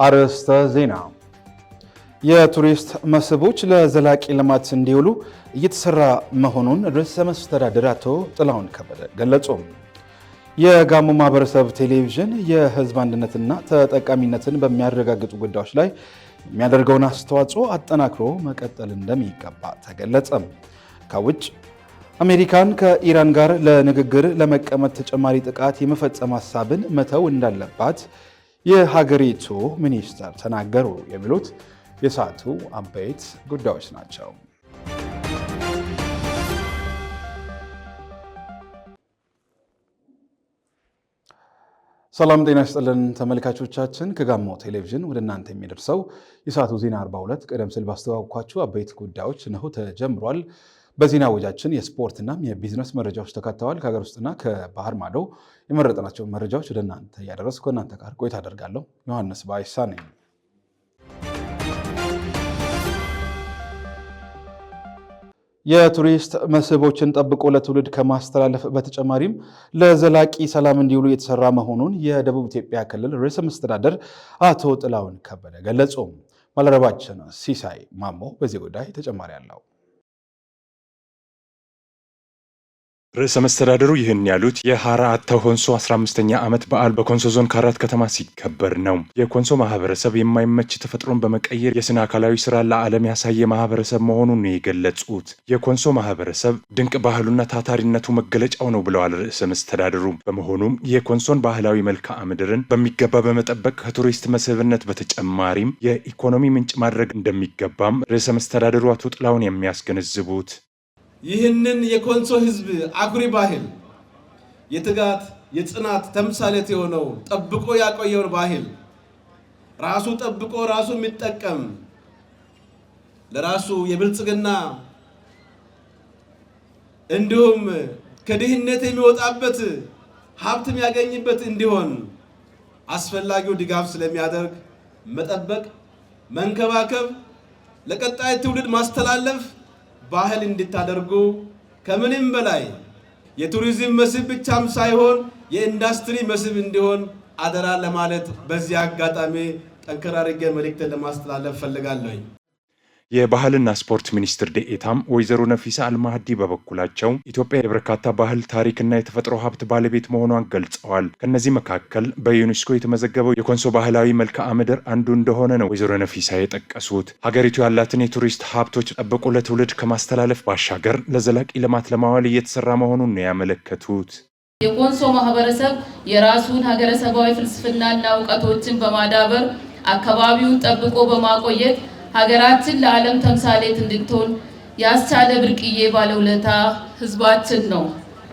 አርዕስተ ዜና። የቱሪስት መስህቦች ለዘላቂ ልማት እንዲውሉ እየተሰራ መሆኑን ርዕሰ መስተዳድር አቶ ጥላሁን ከበደ ገለጹ። የጋሞ ማህበረሰብ ቴሌቪዥን የህዝብ አንድነትና ተጠቃሚነትን በሚያረጋግጡ ጉዳዮች ላይ የሚያደርገውን አስተዋጽኦ አጠናክሮ መቀጠል እንደሚገባ ተገለጸ። ከውጭ አሜሪካን ከኢራን ጋር ለንግግር ለመቀመጥ ተጨማሪ ጥቃት የመፈጸም ሀሳብን መተው እንዳለባት የሀገሪቱ ሚኒስተር ተናገሩ። የሚሉት የሰዓቱ አበይት ጉዳዮች ናቸው። ሰላም ጤና ይስጥልን ተመልካቾቻችን፣ ከጋሞ ቴሌቪዥን ወደ እናንተ የሚደርሰው የሰዓቱ ዜና 42 ቀደም ሲል ባስተዋወቅኳችሁ አበይት ጉዳዮች እነሆ ተጀምሯል። በዜና ወጃችን የስፖርትና የቢዝነስ መረጃዎች ተካተዋል። ከሀገር ውስጥና ከባህር ማዶ የመረጥናቸው መረጃዎች ወደ እናንተ እያደረስኩ ከእናንተ ጋር ቆይታ አደርጋለሁ። ዮሐንስ ባይሳ ነኝ። የቱሪስት መስህቦችን ጠብቆ ለትውልድ ከማስተላለፍ በተጨማሪም ለዘላቂ ሰላም እንዲውሉ የተሰራ መሆኑን የደቡብ ኢትዮጵያ ክልል ርዕሰ መስተዳድር አቶ ጥላሁን ከበደ ገለጹ። ባልደረባችን ሲሳይ ማሞ በዚህ ጉዳይ ተጨማሪ አለው። ርዕሰ መስተዳድሩ ይህን ያሉት የሃራ አተ ሆንሶ 15ኛ ዓመት በዓል በኮንሶ ዞን ካራት ከተማ ሲከበር ነው። የኮንሶ ማህበረሰብ የማይመች ተፈጥሮን በመቀየር የስነ አካላዊ ስራ ለዓለም ያሳየ ማህበረሰብ መሆኑን ነው የገለጹት። የኮንሶ ማህበረሰብ ድንቅ ባህሉና ታታሪነቱ መገለጫው ነው ብለዋል ርዕሰ መስተዳድሩ። በመሆኑም የኮንሶን ባህላዊ መልክዓ ምድርን በሚገባ በመጠበቅ ከቱሪስት መስህብነት በተጨማሪም የኢኮኖሚ ምንጭ ማድረግ እንደሚገባም ርዕሰ መስተዳድሩ አቶ ጥላሁን የሚያስገነዝቡት ይህንን የኮንሶ ህዝብ አኩሪ ባህል የትጋት የጽናት ተምሳሌት የሆነው ጠብቆ ያቆየውን ባህል ራሱ ጠብቆ ራሱ የሚጠቀም ለራሱ የብልጽግና እንዲሁም ከድህነት የሚወጣበት ሀብት የሚያገኝበት እንዲሆን አስፈላጊው ድጋፍ ስለሚያደርግ መጠበቅ፣ መንከባከብ፣ ለቀጣይ ትውልድ ማስተላለፍ ባህል እንድታደርጉ ከምንም በላይ የቱሪዝም መስህብ ብቻም ሳይሆን የኢንዱስትሪ መስህብ እንዲሆን አደራ ለማለት በዚህ አጋጣሚ ጠንከር አድርጌ መልእክት ለማስተላለፍ ፈልጋለሁ። የባህልና ስፖርት ሚኒስትር ዴኤታም ወይዘሮ ነፊሳ አልማህዲ በበኩላቸው ኢትዮጵያ የበርካታ ባህል ታሪክና የተፈጥሮ ሀብት ባለቤት መሆኗን ገልጸዋል። ከነዚህ መካከል በዩኔስኮ የተመዘገበው የኮንሶ ባህላዊ መልክዓ ምድር አንዱ እንደሆነ ነው ወይዘሮ ነፊሳ የጠቀሱት። ሀገሪቱ ያላትን የቱሪስት ሀብቶች ጠብቆ ለትውልድ ከማስተላለፍ ባሻገር ለዘላቂ ልማት ለማዋል እየተሰራ መሆኑን ነው ያመለከቱት። የኮንሶ ማህበረሰብ የራሱን ሀገረሰባዊ ፍልስፍናና እውቀቶችን በማዳበር አካባቢውን ጠብቆ በማቆየት ሀገራችን ለዓለም ተምሳሌት እንድትሆን ያስቻለ ብርቅዬ ባለውለታ ህዝባችን ነው።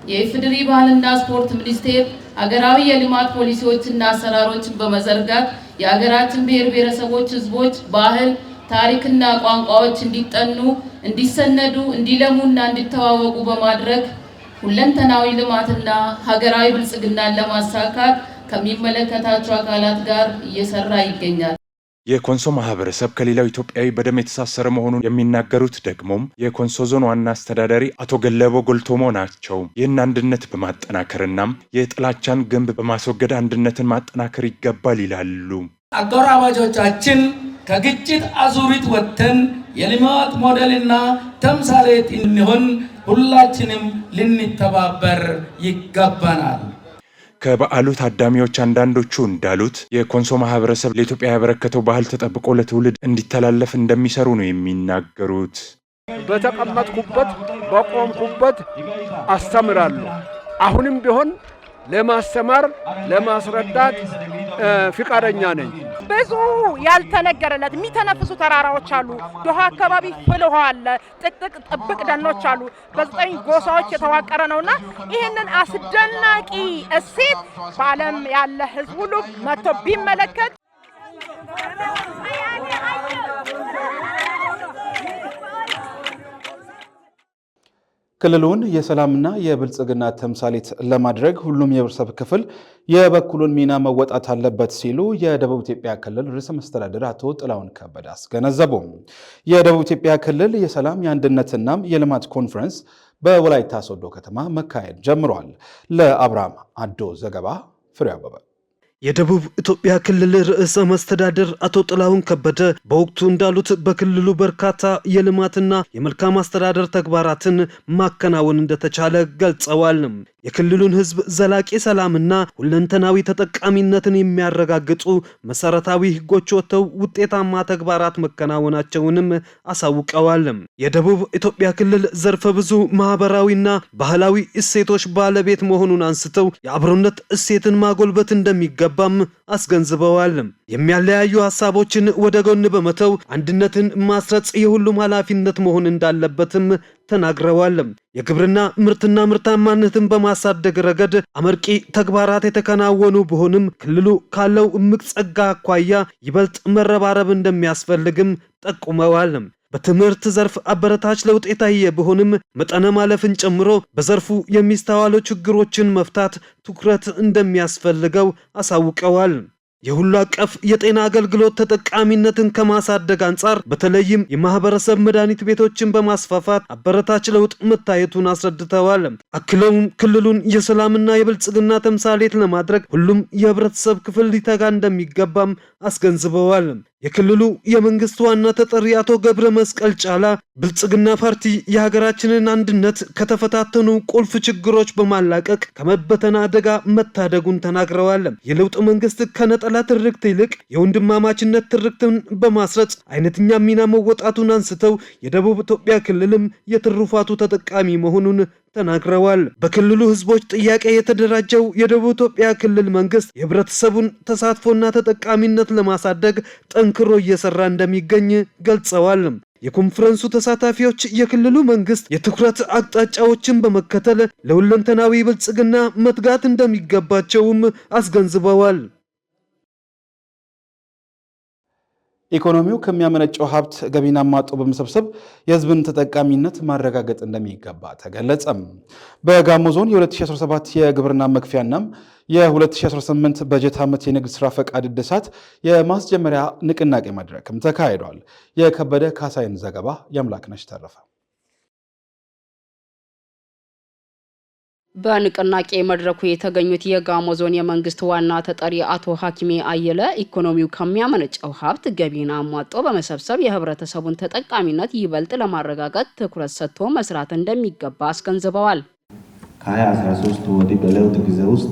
የኢፌዴሪ ባህልና ስፖርት ሚኒስቴር ሀገራዊ የልማት ፖሊሲዎችና አሰራሮችን በመዘርጋት የሀገራችን ብሔር ብሔረሰቦች ህዝቦች ባህል፣ ታሪክና ቋንቋዎች እንዲጠኑ፣ እንዲሰነዱ፣ እንዲለሙና እንዲተዋወቁ በማድረግ ሁለንተናዊ ልማትና ሀገራዊ ብልጽግናን ለማሳካት ከሚመለከታቸው አካላት ጋር እየሰራ ይገኛል። የኮንሶ ማህበረሰብ ከሌላው ኢትዮጵያዊ በደም የተሳሰረ መሆኑን የሚናገሩት ደግሞም የኮንሶ ዞን ዋና አስተዳዳሪ አቶ ገለቦ ጎልቶሞ ናቸው። ይህን አንድነት በማጠናከርናም የጥላቻን ግንብ በማስወገድ አንድነትን ማጠናከር ይገባል ይላሉ። አጎራባቾቻችን ከግጭት አዙሪት ወጥተን የልማት ሞዴልና ተምሳሌት እንሆን ሁላችንም ልንተባበር ይገባናል። ከበዓሉ ታዳሚዎች አንዳንዶቹ እንዳሉት የኮንሶ ማህበረሰብ ለኢትዮጵያ ያበረከተው ባህል ተጠብቆ ለትውልድ እንዲተላለፍ እንደሚሰሩ ነው የሚናገሩት። በተቀመጥኩበት በቆምኩበት አስተምራለሁ። አሁንም ቢሆን ለማስተማር ለማስረዳት ፍቃደኛ ነኝ። ብዙ ያልተነገረለት የሚተነፍሱ ተራራዎች አሉ። ዶሃ አካባቢ ፍል ውሃ አለ። ጥቅጥቅ ጥብቅ ደኖች አሉ። በ9 ጎሳዎች የተዋቀረ ነውና ይህንን አስደናቂ እሴት በዓለም ያለ ህዝብ ሁሉ መጥቶ ቢመለከት ክልሉን የሰላምና የብልጽግና ተምሳሌት ለማድረግ ሁሉም የህብረተሰብ ክፍል የበኩሉን ሚና መወጣት አለበት ሲሉ የደቡብ ኢትዮጵያ ክልል ርዕሰ መስተዳድር አቶ ጥላሁን ከበደ አስገነዘቡ። የደቡብ ኢትዮጵያ ክልል የሰላም የአንድነትና የልማት ኮንፈረንስ በወላይታ ሶዶ ከተማ መካሄድ ጀምሯል። ለአብርሃም አዶ ዘገባ ፍሬ አበበ የደቡብ ኢትዮጵያ ክልል ርዕሰ መስተዳድር አቶ ጥላሁን ከበደ በወቅቱ እንዳሉት በክልሉ በርካታ የልማትና የመልካም አስተዳደር ተግባራትን ማከናወን እንደተቻለ ገልጸዋል። የክልሉን ሕዝብ ዘላቂ ሰላምና ሁለንተናዊ ተጠቃሚነትን የሚያረጋግጡ መሰረታዊ ሕጎች ወጥተው ውጤታማ ተግባራት መከናወናቸውንም አሳውቀዋል። የደቡብ ኢትዮጵያ ክልል ዘርፈ ብዙ ማህበራዊና ባህላዊ እሴቶች ባለቤት መሆኑን አንስተው የአብሮነት እሴትን ማጎልበት እንደሚገባም አስገንዝበዋል። የሚያለያዩ ሀሳቦችን ወደ ጎን በመተው አንድነትን ማስረጽ የሁሉም ኃላፊነት መሆን እንዳለበትም ተናግረዋል። የግብርና ምርትና ምርታማነትን በማሳደግ ረገድ አመርቂ ተግባራት የተከናወኑ ቢሆንም ክልሉ ካለው እምቅ ጸጋ አኳያ ይበልጥ መረባረብ እንደሚያስፈልግም ጠቁመዋል። በትምህርት ዘርፍ አበረታች ለውጥ የታየ ቢሆንም መጠነ ማለፍን ጨምሮ በዘርፉ የሚስተዋሉ ችግሮችን መፍታት ትኩረት እንደሚያስፈልገው አሳውቀዋል። የሁሉ አቀፍ የጤና አገልግሎት ተጠቃሚነትን ከማሳደግ አንጻር በተለይም የማህበረሰብ መድኃኒት ቤቶችን በማስፋፋት አበረታች ለውጥ መታየቱን አስረድተዋል። አክለውም ክልሉን የሰላምና የብልጽግና ተምሳሌት ለማድረግ ሁሉም የህብረተሰብ ክፍል ሊተጋ እንደሚገባም አስገንዝበዋል። የክልሉ የመንግስት ዋና ተጠሪ አቶ ገብረ መስቀል ጫላ ብልጽግና ፓርቲ የሀገራችንን አንድነት ከተፈታተኑ ቁልፍ ችግሮች በማላቀቅ ከመበተን አደጋ መታደጉን ተናግረዋል። የለውጥ መንግስት ከነጠላ ትርክት ይልቅ የወንድማማችነት ትርክትን በማስረጽ አይነተኛ ሚና መወጣቱን አንስተው የደቡብ ኢትዮጵያ ክልልም የትሩፋቱ ተጠቃሚ መሆኑን ተናግረዋል። በክልሉ ህዝቦች ጥያቄ የተደራጀው የደቡብ ኢትዮጵያ ክልል መንግስት የህብረተሰቡን ተሳትፎና ተጠቃሚነት ለማሳደግ ጠንክሮ እየሰራ እንደሚገኝ ገልጸዋል። የኮንፈረንሱ ተሳታፊዎች የክልሉ መንግስት የትኩረት አቅጣጫዎችን በመከተል ለሁለንተናዊ ብልጽግና መትጋት እንደሚገባቸውም አስገንዝበዋል። ኢኮኖሚው ከሚያመነጨው ሀብት ገቢን አሟጦ በመሰብሰብ የህዝብን ተጠቃሚነት ማረጋገጥ እንደሚገባ ተገለጸም። በጋሞ ዞን የ2017 የግብርና መክፈያና የ2018 በጀት ዓመት የንግድ ስራ ፈቃድ እድሳት የማስጀመሪያ ንቅናቄ መድረክም ተካሂዷል። የከበደ ካሳይን ዘገባ የአምላክነሽ ተረፈ። በንቅናቄ መድረኩ የተገኙት የጋሞ ዞን የመንግስት ዋና ተጠሪ አቶ ሐኪሜ አየለ ኢኮኖሚው ከሚያመነጨው ሀብት ገቢን አሟጦ በመሰብሰብ የህብረተሰቡን ተጠቃሚነት ይበልጥ ለማረጋገጥ ትኩረት ሰጥቶ መስራት እንደሚገባ አስገንዝበዋል። ከ2013 ወዲህ በለውጥ ጊዜ ውስጥ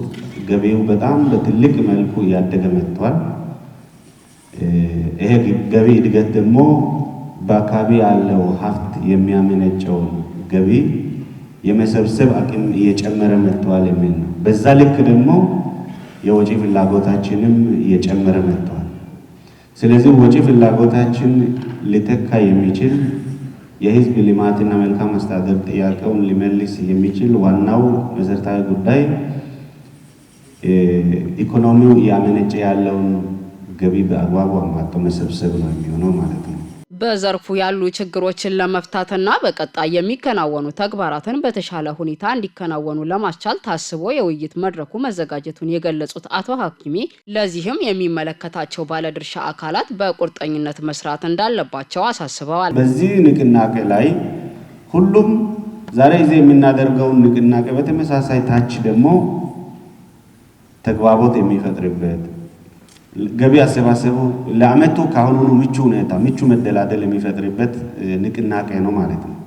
ገቢው በጣም በትልቅ መልኩ እያደገ መጥቷል። ይሄ ገቢ እድገት ደግሞ በአካባቢ ያለው ሀብት የሚያመነጨው ገቢ የመሰብሰብ አቅም እየጨመረ መጥቷል የሚል ነው። በዛ ልክ ደግሞ የወጪ ፍላጎታችንም እየጨመረ መጥቷል። ስለዚህ ወጪ ፍላጎታችን ሊተካ የሚችል የህዝብ ልማትና መልካም አስተዳደር ጥያቄውን ሊመልስ የሚችል ዋናው መሰረታዊ ጉዳይ ኢኮኖሚው እያመነጨ ያለውን ገቢ በአግባቡ አሟጦ መሰብሰብ ነው የሚሆነው ማለት ነው። በዘርፉ ያሉ ችግሮችን ለመፍታትና በቀጣይ የሚከናወኑ ተግባራትን በተሻለ ሁኔታ እንዲከናወኑ ለማስቻል ታስቦ የውይይት መድረኩ መዘጋጀቱን የገለጹት አቶ ሐኪሜ ለዚህም የሚመለከታቸው ባለድርሻ አካላት በቁርጠኝነት መስራት እንዳለባቸው አሳስበዋል። በዚህ ንቅናቄ ላይ ሁሉም ዛሬ እዚህ የምናደርገውን ንቅናቄ በተመሳሳይ ታች ደግሞ ተግባቦት የሚፈጥርበት ገቢ አሰባሰቡ ለአመቱ ካሁኑ ምቹ ሁኔታ ምቹ መደላደል የሚፈጥርበት ንቅናቄ ነው ማለት ነው።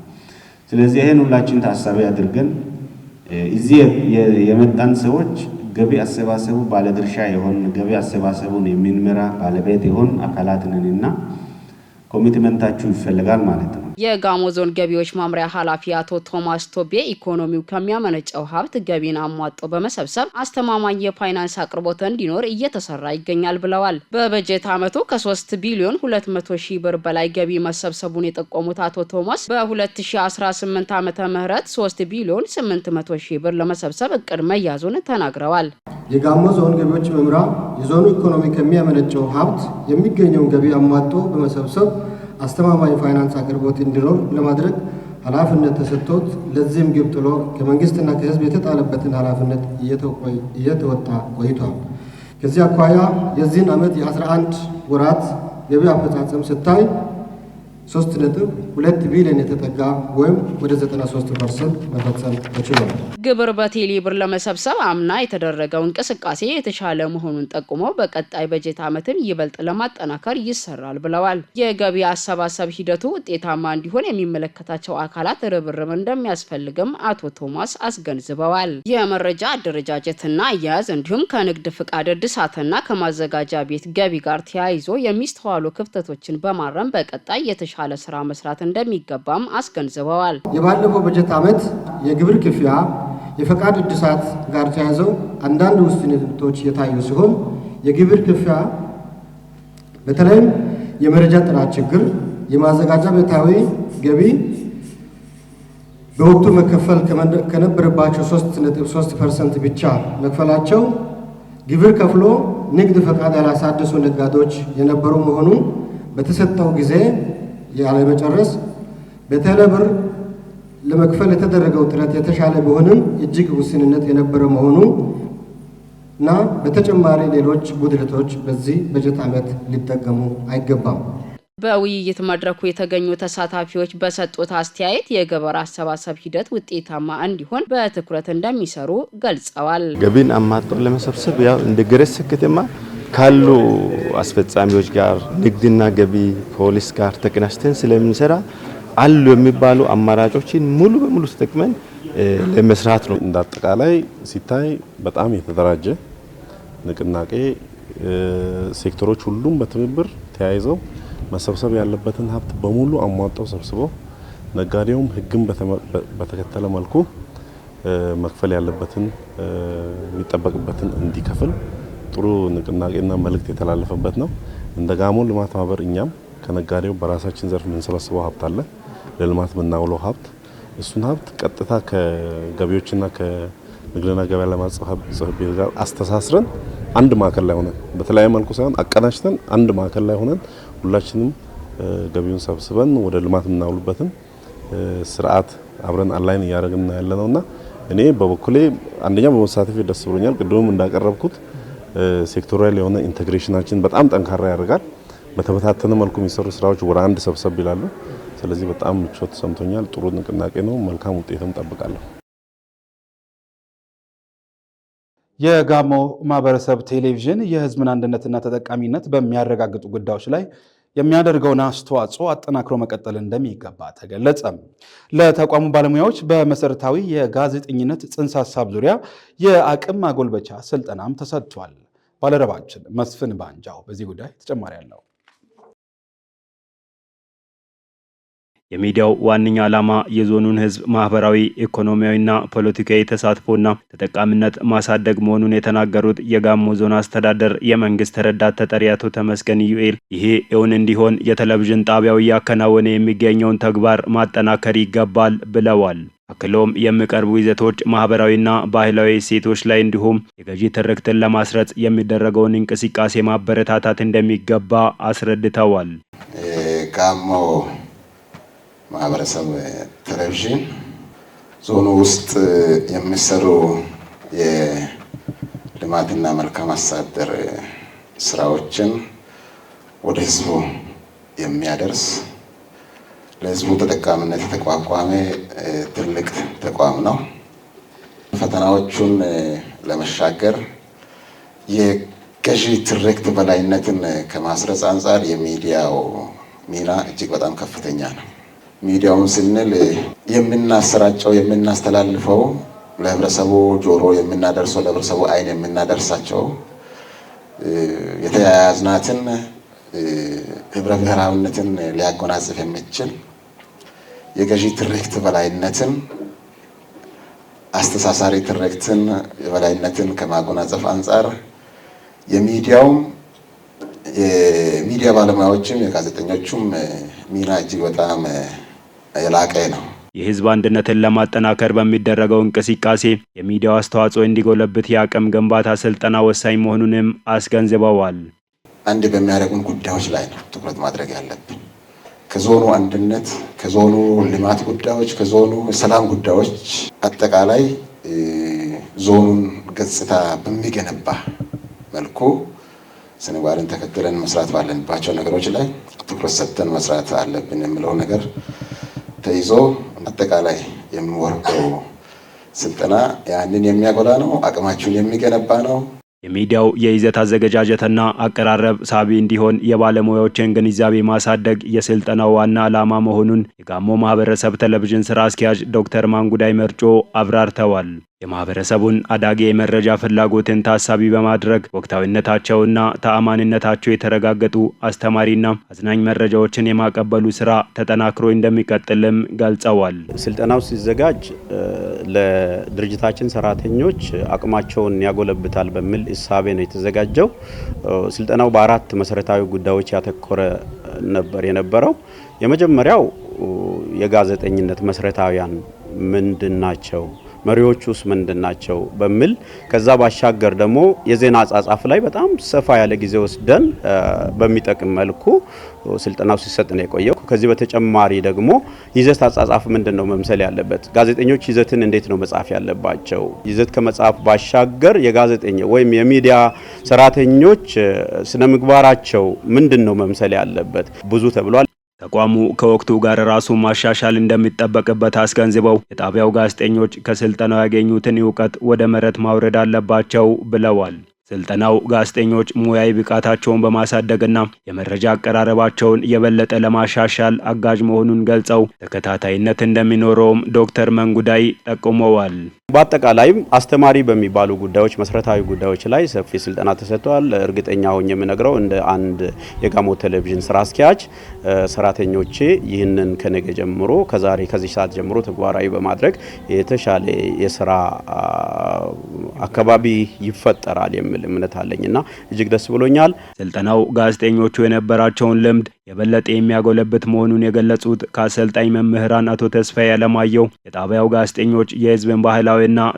ስለዚህ ይሄን ሁላችን ታሳቢ አድርገን እዚህ የመጣን ሰዎች ገቢ አሰባሰቡ ባለድርሻ የሆን ገቢ አሰባሰቡን የሚመራ ባለቤት የሆን አካላት ነንና ኮሚትመንታችሁ ይፈልጋል ማለት ነው። የጋሞ ዞን ገቢዎች ማምሪያ ኃላፊ አቶ ቶማስ ቶቤ ኢኮኖሚው ከሚያመነጨው ሀብት ገቢን አሟጦ በመሰብሰብ አስተማማኝ የፋይናንስ አቅርቦት እንዲኖር እየተሰራ ይገኛል ብለዋል። በበጀት ዓመቱ ከ3 ቢሊዮን 200 ሺህ ብር በላይ ገቢ መሰብሰቡን የጠቆሙት አቶ ቶማስ በ2018 ዓመተ ምህረት 3 ቢሊዮን 800 ሺህ ብር ለመሰብሰብ እቅድ መያዙን ተናግረዋል። የጋሞ ዞን ገቢዎች መምሪያ የዞኑ ኢኮኖሚ ከሚያመነጨው ሀብት የሚገኘውን ገቢ አሟጦ በመሰብሰብ አስተማማኝ ፋይናንስ አቅርቦት እንዲኖር ለማድረግ ኃላፊነት ተሰጥቶት ለዚህም ግብ ጥሎ ከመንግስትና ከህዝብ የተጣለበትን ኃላፊነት እየተወጣ ቆይቷል። ከዚህ አኳያ የዚህን ዓመት የ11 ወራት ገቢ አፈጻጸም ስታይ 3.2 ቢሊዮን የተጠጋ ወይም ወደ 93% መፈጸም ተችሏል። ግብር በቴሌ ብር ለመሰብሰብ አምና የተደረገው እንቅስቃሴ የተሻለ መሆኑን ጠቁመው በቀጣይ በጀት ዓመትም ይበልጥ ለማጠናከር ይሰራል ብለዋል። የገቢ አሰባሰብ ሂደቱ ውጤታማ እንዲሆን የሚመለከታቸው አካላት ርብርብ እንደሚያስፈልግም አቶ ቶማስ አስገንዝበዋል። የመረጃ አደረጃጀትና አያያዝ እንዲሁም ከንግድ ፍቃድ እድሳትና ከማዘጋጃ ቤት ገቢ ጋር ተያይዞ የሚስተዋሉ ክፍተቶችን በማረም በቀጣይ የተሻለ ስራ መስራት እንደሚገባም አስገንዝበዋል። የባለፈው በጀት ዓመት የግብር ክፍያ የፈቃድ እድሳት ጋር ተያይዘው አንዳንድ ውስንነቶች የታዩ ሲሆን የግብር ክፍያ በተለይም የመረጃ ጥራት ችግር፣ የማዘጋጃ ቤታዊ ገቢ በወቅቱ መከፈል ከነበረባቸው 3.3% ብቻ መክፈላቸው፣ ግብር ከፍሎ ንግድ ፈቃድ ያላሳደሱ ነጋዴዎች የነበሩ መሆኑን በተሰጠው ጊዜ ያለመጨረስ፣ በቴሌ ብር ለመክፈል የተደረገው ጥረት የተሻለ ቢሆንም እጅግ ውስንነት የነበረ መሆኑ እና በተጨማሪ ሌሎች ጉድለቶች በዚህ በጀት ዓመት ሊጠቀሙ አይገባም። በውይይት መድረኩ የተገኙ ተሳታፊዎች በሰጡት አስተያየት የግብር አሰባሰብ ሂደት ውጤታማ እንዲሆን በትኩረት እንደሚሰሩ ገልጸዋል። ገቢን አማጦ ለመሰብሰብ ያው እንደ ገረስ ከተማ ካሉ አስፈጻሚዎች ጋር ንግድና ገቢ ፖሊስ ጋር ተቀናጅተን ስለምንሰራ አሉ የሚባሉ አማራጮችን ሙሉ በሙሉ ተጠቅመን ለመስራት ነው። እንዳጠቃላይ ሲታይ በጣም የተደራጀ ንቅናቄ ሴክተሮች ሁሉም በትብብር ተያይዘው መሰብሰብ ያለበትን ሀብት በሙሉ አሟጣው ሰብስበው ነጋዴውም ሕግን በተከተለ መልኩ መክፈል ያለበትን የሚጠበቅበትን እንዲከፍል ጥሩ ንቅናቄና መልእክት የተላለፈበት ነው። እንደ ጋሞ ልማት ማህበር እኛም ከነጋዴው በራሳችን ዘርፍ የምንሰበስበው ሀብት አለ፣ ለልማት የምናውለው ሀብት። እሱን ሀብት ቀጥታ ከገቢዎችና ከንግድና ገበያ ልማት ጽሕፈት ቤት ጋር አስተሳስረን አንድ ማዕከል ላይ ሆነን በተለያየ መልኩ ሳይሆን አቀናጅተን አንድ ማዕከል ላይ ሆነን ሁላችንም ገቢውን ሰብስበን ወደ ልማት የምናውሉበትን ስርዓት አብረን አላይን እያደረግን ያለነውና እኔ በበኩሌ አንደኛ በመሳተፍ ደስ ብሎኛል። ቅድምም እንዳቀረብኩት ሴክቶራል የሆነ ኢንቴግሬሽናችን በጣም ጠንካራ ያደርጋል። በተበታተነ መልኩ የሚሰሩ ስራዎች ወደ አንድ ሰብሰብ ይላሉ። ስለዚህ በጣም ምቾት ሰምቶኛል። ጥሩ ንቅናቄ ነው። መልካም ውጤትም ጠብቃለሁ። የጋሞ ማህበረሰብ ቴሌቪዥን የህዝብን አንድነትና ተጠቃሚነት በሚያረጋግጡ ጉዳዮች ላይ የሚያደርገውን አስተዋጽኦ አጠናክሮ መቀጠል እንደሚገባ ተገለጸ። ለተቋሙ ባለሙያዎች በመሰረታዊ የጋዜጠኝነት ጽንሰ ሀሳብ ዙሪያ የአቅም ማጎልበቻ ስልጠናም ተሰጥቷል። ባልደረባችን መስፍን ባንጃው በዚህ ጉዳይ ተጨማሪ አለው። የሚዲያው ዋነኛ ዓላማ የዞኑን ህዝብ ማህበራዊ፣ ኢኮኖሚያዊና ፖለቲካዊ ተሳትፎና ተጠቃሚነት ማሳደግ መሆኑን የተናገሩት የጋሞ ዞን አስተዳደር የመንግስት ረዳት ተጠሪ አቶ ተመስገን ዩኤል ይሄ እውን እንዲሆን የቴሌቪዥን ጣቢያው እያከናወነ የሚገኘውን ተግባር ማጠናከር ይገባል ብለዋል። አክሎም የሚቀርቡ ይዘቶች ማህበራዊና ባህላዊ እሴቶች ላይ እንዲሁም የገዢ ትርክትን ለማስረጽ የሚደረገውን እንቅስቃሴ ማበረታታት እንደሚገባ አስረድተዋል። ጋሞ ማህበረሰብ ቴሌቪዥን ዞኑ ውስጥ የሚሰሩ የልማትና መልካም አስተዳደር ስራዎችን ወደ ህዝቡ የሚያደርስ ለህዝቡ ተጠቃሚነት የተቋቋመ ትልቅ ተቋም ነው። ፈተናዎቹን ለመሻገር የገዢ ትርክት በላይነትን ከማስረጽ አንጻር የሚዲያው ሚና እጅግ በጣም ከፍተኛ ነው። ሚዲያውን ስንል የምናሰራጨው የምናስተላልፈው ለህብረተሰቡ ጆሮ የምናደርሰው ለህብረተሰቡ አይን የምናደርሳቸው የተያያዝናትን ህብረ ብሔራዊነትን ሊያጎናጽፍ የሚችል የገዢ ትርክት በላይነትን አስተሳሳሪ ትርክትን የበላይነትን ከማጎናጸፍ አንጻር የሚዲያውም የሚዲያ ባለሙያዎችም የጋዜጠኞቹም ሚና እጅግ በጣም የላቀ ነው። የህዝብ አንድነትን ለማጠናከር በሚደረገው እንቅስቃሴ የሚዲያው አስተዋጽኦ እንዲጎለብት የአቅም ግንባታ ስልጠና ወሳኝ መሆኑንም አስገንዝበዋል። አንድ በሚያደርጉን ጉዳዮች ላይ ነው ትኩረት ማድረግ ያለብን። ከዞኑ አንድነት፣ ከዞኑ ልማት ጉዳዮች፣ ከዞኑ ሰላም ጉዳዮች አጠቃላይ ዞኑን ገጽታ በሚገነባ መልኩ ስነምግባርን ተከትለን መስራት ባለንባቸው ነገሮች ላይ ትኩረት ሰጥተን መስራት አለብን የሚለው ነገር ተይዞ አጠቃላይ የሚወርደው ስልጠና ያንን የሚያጎላ ነው፣ አቅማችሁን የሚገነባ ነው። የሚዲያው የይዘት አዘገጃጀትና አቀራረብ ሳቢ እንዲሆን የባለሙያዎችን ግንዛቤ ማሳደግ የስልጠናው ዋና ዓላማ መሆኑን የጋሞ ማህበረሰብ ቴሌቪዥን ስራ አስኪያጅ ዶክተር ማንጉዳይ መርጮ አብራርተዋል። የማህበረሰቡን አዳጊ የመረጃ ፍላጎትን ታሳቢ በማድረግ ወቅታዊነታቸውና ተአማኒነታቸው የተረጋገጡ አስተማሪና አዝናኝ መረጃዎችን የማቀበሉ ስራ ተጠናክሮ እንደሚቀጥልም ገልጸዋል። ስልጠናው ሲዘጋጅ ለድርጅታችን ሰራተኞች አቅማቸውን ያጎለብታል በሚል እሳቤ ነው የተዘጋጀው። ስልጠናው በአራት መሰረታዊ ጉዳዮች ያተኮረ ነበር የነበረው። የመጀመሪያው የጋዜጠኝነት መሰረታዊያን ምንድናቸው፣ መሪዎቹስ ምንድናቸው በሚል ከዛ ባሻገር ደግሞ የዜና አጻጻፍ ላይ በጣም ሰፋ ያለ ጊዜ ወስደን በሚጠቅም መልኩ ስልጠናው ሲሰጥ ነው የቆየው። ከዚህ በተጨማሪ ደግሞ ይዘት አጻጻፍ ምንድነው መምሰል ያለበት፣ ጋዜጠኞች ይዘትን እንዴት ነው መጻፍ ያለባቸው፣ ይዘት ከመጻፍ ባሻገር የጋዜጠኛ ወይም የሚዲያ ሰራተኞች ስነ ምግባራቸው ምንድነው መምሰል ያለበት ብዙ ተብሏል። ተቋሙ ከወቅቱ ጋር ራሱ ማሻሻል እንደሚጠበቅበት አስገንዝበው የጣቢያው ጋዜጠኞች ከስልጠናው ያገኙትን ዕውቀት ወደ መሬት ማውረድ አለባቸው ብለዋል። ስልጠናው ጋዜጠኞች ሙያዊ ብቃታቸውን በማሳደግና የመረጃ አቀራረባቸውን የበለጠ ለማሻሻል አጋዥ መሆኑን ገልጸው ተከታታይነት እንደሚኖረውም ዶክተር መንጉዳይ ጠቁመዋል። በአጠቃላይም አስተማሪ በሚባሉ ጉዳዮች መሰረታዊ ጉዳዮች ላይ ሰፊ ስልጠና ተሰጥቷል። እርግጠኛ ሆኜ የምነግረው እንደ አንድ የጋሞ ቴሌቪዥን ስራ አስኪያጅ ሰራተኞቼ ይህንን ከነገ ጀምሮ ከዚህ ሰዓት ጀምሮ ተግባራዊ በማድረግ የተሻለ የስራ አካባቢ ይፈጠራል የሚል እምነት አለኝና እጅግ ደስ ብሎኛል። ስልጠናው ጋዜጠኞቹ የነበራቸውን ልምድ የበለጠ የሚያጎለብት መሆኑን የገለጹት ከአሰልጣኝ መምህራን አቶ ተስፋዬ አለማየሁ የጣቢያው ጋዜጠኞች የህዝብን ባህላዊና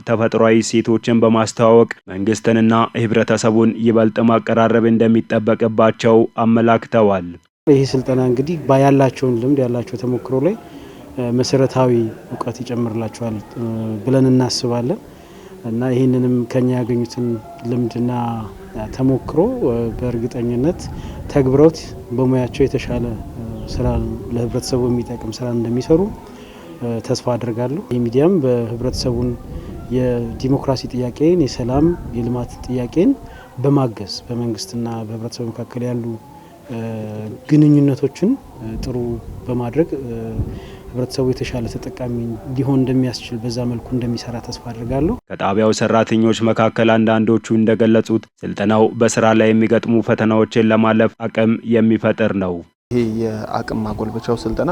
ተፈጥሯዊ እሴቶችን በማስተዋወቅ መንግስትንና ህብረተሰቡን ይበልጥ ማቀራረብ እንደሚጠበቅባቸው አመላክተዋል። ይህ ስልጠና እንግዲህ ያላቸውን ልምድ ያላቸው ተሞክሮ ላይ መሰረታዊ እውቀት ይጨምርላቸዋል ብለን እናስባለን እና ይህንንም ከኛ ያገኙትን ልምድና ተሞክሮ በእርግጠኝነት ተግብሮት በሙያቸው የተሻለ ስራ ለህብረተሰቡ የሚጠቅም ስራ እንደሚሰሩ ተስፋ አድርጋለሁ። የሚዲያም በህብረተሰቡን የዲሞክራሲ ጥያቄን፣ የሰላም፣ የልማት ጥያቄን በማገዝ በመንግስትና በህብረተሰቡ መካከል ያሉ ግንኙነቶችን ጥሩ በማድረግ ህብረተሰቡ የተሻለ ተጠቃሚ ሊሆን እንደሚያስችል በዛ መልኩ እንደሚሰራ ተስፋ አድርጋለሁ። ከጣቢያው ሰራተኞች መካከል አንዳንዶቹ እንደገለጹት ስልጠናው በስራ ላይ የሚገጥሙ ፈተናዎችን ለማለፍ አቅም የሚፈጥር ነው። ይሄ የአቅም ማጎልበቻው ስልጠና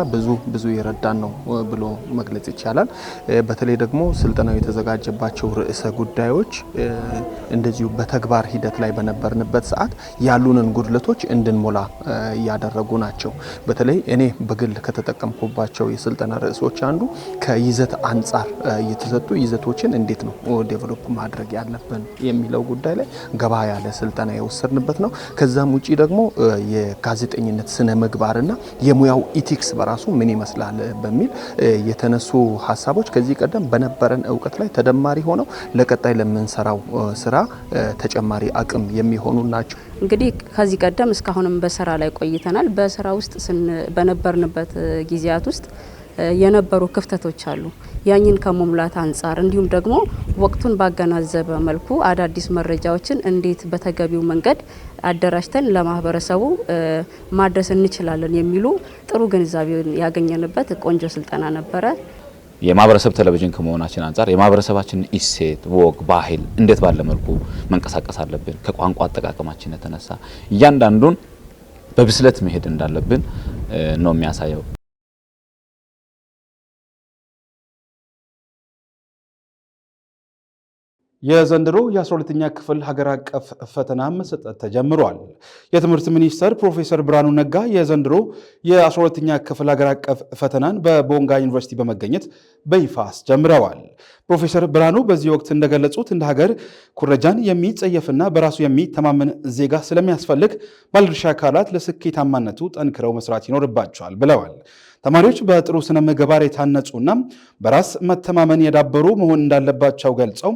ብዙ የረዳን ነው ብሎ መግለጽ ይቻላል። በተለይ ደግሞ ስልጠናው የተዘጋጀባቸው ርዕሰ ጉዳዮች እንደዚሁ በተግባር ሂደት ላይ በነበርንበት ሰዓት ያሉንን ጉድለቶች እንድንሞላ ያደረጉ ናቸው። በተለይ እኔ በግል ከተጠቀምኩባቸው የስልጠና ርዕሶች አንዱ ከይዘት አንጻር የተሰጡ ይዘቶችን እንዴት ነው ዴቨሎፕ ማድረግ ያለብን የሚለው ጉዳይ ላይ ገባ ያለ ስልጠና የወሰድንበት ነው። ከዛም ውጪ ደግሞ የጋዜጠኝነት ስነ ምግባርና የሙያው ኢቲክስ በራሱ ምን ይመስላል በሚል የተነሱ ሀሳቦች ከዚህ ቀደም በነበረን እውቀት ላይ ተደማሪ ሆነው ለቀጣይ ለምንሰራው ስራ ተጨማሪ አቅም የሚሆኑ ናቸው። እንግዲህ ከዚህ ቀደም እስካሁንም በስራ ላይ ቆይተናል። በስራ ውስጥ በነበርንበት ጊዜያት ውስጥ የነበሩ ክፍተቶች አሉ። ያኝን ከመሙላት አንጻር እንዲሁም ደግሞ ወቅቱን ባገናዘበ መልኩ አዳዲስ መረጃዎችን እንዴት በተገቢው መንገድ አደራጅተን ለማህበረሰቡ ማድረስ እንችላለን የሚሉ ጥሩ ግንዛቤውን ያገኘንበት ቆንጆ ስልጠና ነበረ። የማህበረሰብ ቴሌቪዥን ከመሆናችን አንጻር የማህበረሰባችን እሴት፣ ወግ፣ ባህል እንዴት ባለ መልኩ መንቀሳቀስ አለብን ከቋንቋ አጠቃቀማችን የተነሳ እያንዳንዱን በብስለት መሄድ እንዳለብን ነው የሚያሳየው። የዘንድሮ የ12ኛ ክፍል ሀገር አቀፍ ፈተና መሰጠት ተጀምሯል። የትምህርት ሚኒስተር ፕሮፌሰር ብርሃኑ ነጋ የዘንድሮ የ12ኛ ክፍል ሀገር አቀፍ ፈተናን በቦንጋ ዩኒቨርሲቲ በመገኘት በይፋ አስጀምረዋል። ፕሮፌሰር ብርሃኑ በዚህ ወቅት እንደገለጹት እንደ ሀገር ኩረጃን የሚጸየፍና በራሱ የሚተማመን ዜጋ ስለሚያስፈልግ ባለድርሻ አካላት ለስኬታማነቱ ጠንክረው መስራት ይኖርባቸዋል ብለዋል። ተማሪዎች በጥሩ ስነ ምግባር የታነጹና በራስ መተማመን የዳበሩ መሆን እንዳለባቸው ገልጸው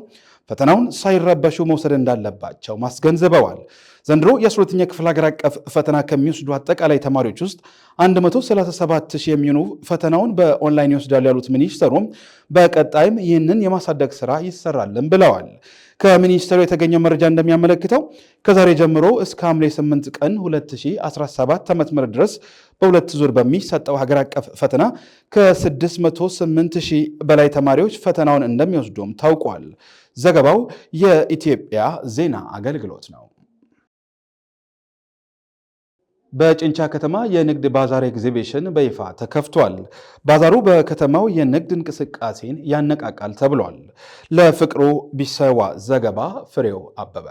ፈተናውን ሳይረበሹ መውሰድ እንዳለባቸው ማስገንዘበዋል። ዘንድሮ የ12ኛ ክፍል ሀገር አቀፍ ፈተና ከሚወስዱ አጠቃላይ ተማሪዎች ውስጥ 137,000 የሚሆኑ ፈተናውን በኦንላይን ይወስዳሉ ያሉት ሚኒስተሩ በቀጣይም ይህንን የማሳደግ ስራ ይሰራልን ብለዋል። ከሚኒስተሩ የተገኘው መረጃ እንደሚያመለክተው ከዛሬ ጀምሮ እስከ ሐምሌ 8 ቀን 2017 ዓ.ም ድረስ በሁለት ዙር በሚሰጠው ሀገር አቀፍ ፈተና ከ608,000 በላይ ተማሪዎች ፈተናውን እንደሚወስዱም ታውቋል። ዘገባው የኢትዮጵያ ዜና አገልግሎት ነው። በጭንቻ ከተማ የንግድ ባዛር ኤግዚቢሽን በይፋ ተከፍቷል። ባዛሩ በከተማው የንግድ እንቅስቃሴን ያነቃቃል ተብሏል። ለፍቅሩ ቢሰዋ ዘገባ ፍሬው አበበ።